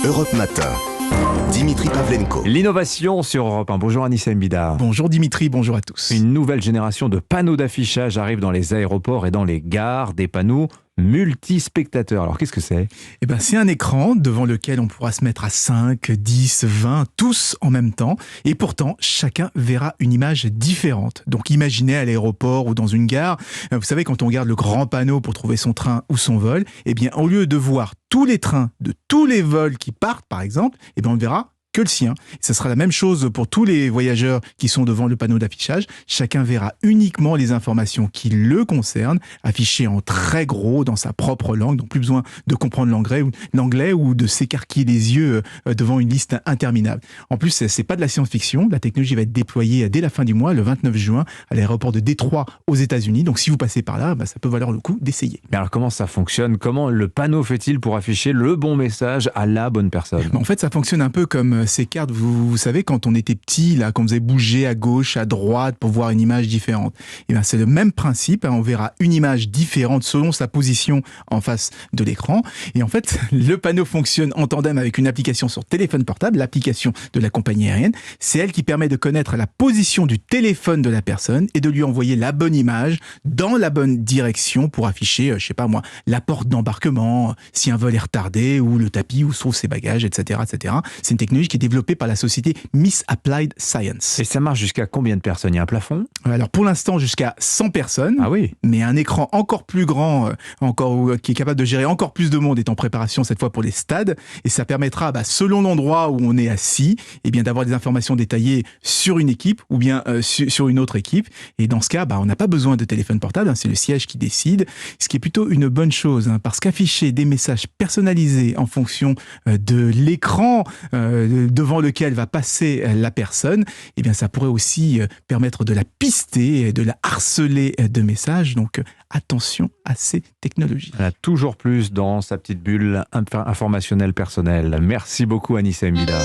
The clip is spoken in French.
Europe Matin. Dimitri Pavlenko. L'innovation sur Europe 1. Bonjour Anissa Mbida. Bonjour Dimitri, bonjour à tous. Une nouvelle génération de panneaux d'affichage arrive dans les aéroports et dans les gares, des panneaux multispectateurs. Alors qu'est-ce que c'est ? C'est un écran devant lequel on pourra se mettre à 5, 10, 20, tous en même temps. Et pourtant, chacun verra une image différente. Donc imaginez à l'aéroport ou dans une gare, vous savez quand on regarde le grand panneau pour trouver son train ou son vol, au lieu de voir tous les trains de tous les vols qui partent par exemple, on ne verra que le sien. Ce sera la même chose pour tous les voyageurs qui sont devant le panneau d'affichage. Chacun verra uniquement les informations qui le concernent, affichées en très gros dans sa propre langue, donc plus besoin de comprendre l'anglais ou de s'écarquiller les yeux devant une liste interminable. En plus, c'est pas de la science-fiction. La technologie va être déployée dès la fin du mois, le 29 juin, à l'aéroport de Détroit aux États-Unis. Donc si vous passez par là, ça peut valoir le coup d'essayer. Mais alors comment ça fonctionne ? Comment le panneau fait-il pour afficher le bon message à la bonne personne ? En fait, ça fonctionne un peu comme ces cartes, vous savez, quand on était petit, là, quand on faisait bouger à gauche, à droite pour voir une image différente. C'est le même principe. On verra une image différente selon sa position en face de l'écran. Et en fait, le panneau fonctionne en tandem avec une application sur téléphone portable, l'application de la compagnie aérienne. C'est elle qui permet de connaître la position du téléphone de la personne et de lui envoyer la bonne image dans la bonne direction pour afficher, la porte d'embarquement, si un vol est retardé ou le tapis où se trouvent ses bagages, etc., etc. C'est une technologie qui est développée par la société Miss Applied Science. Et ça marche jusqu'à combien de personnes ? Il y a un plafond ? Alors pour l'instant jusqu'à 100 personnes. Ah oui. Mais un écran encore plus grand, qui est capable de gérer encore plus de monde est en préparation cette fois pour les stades. Et ça permettra, selon l'endroit où on est assis, d'avoir des informations détaillées sur une équipe ou bien sur une autre équipe. Et dans ce cas, on n'a pas besoin de téléphone portable, c'est le siège qui décide. Ce qui est plutôt une bonne chose, parce qu'afficher des messages personnalisés en fonction de l'écran devant lequel va passer la personne, ça pourrait aussi permettre de la pister, de la harceler de messages. Donc attention à ces technologies. On a toujours plus dans sa petite bulle informationnelle personnelle. Merci beaucoup Anissa Mbida.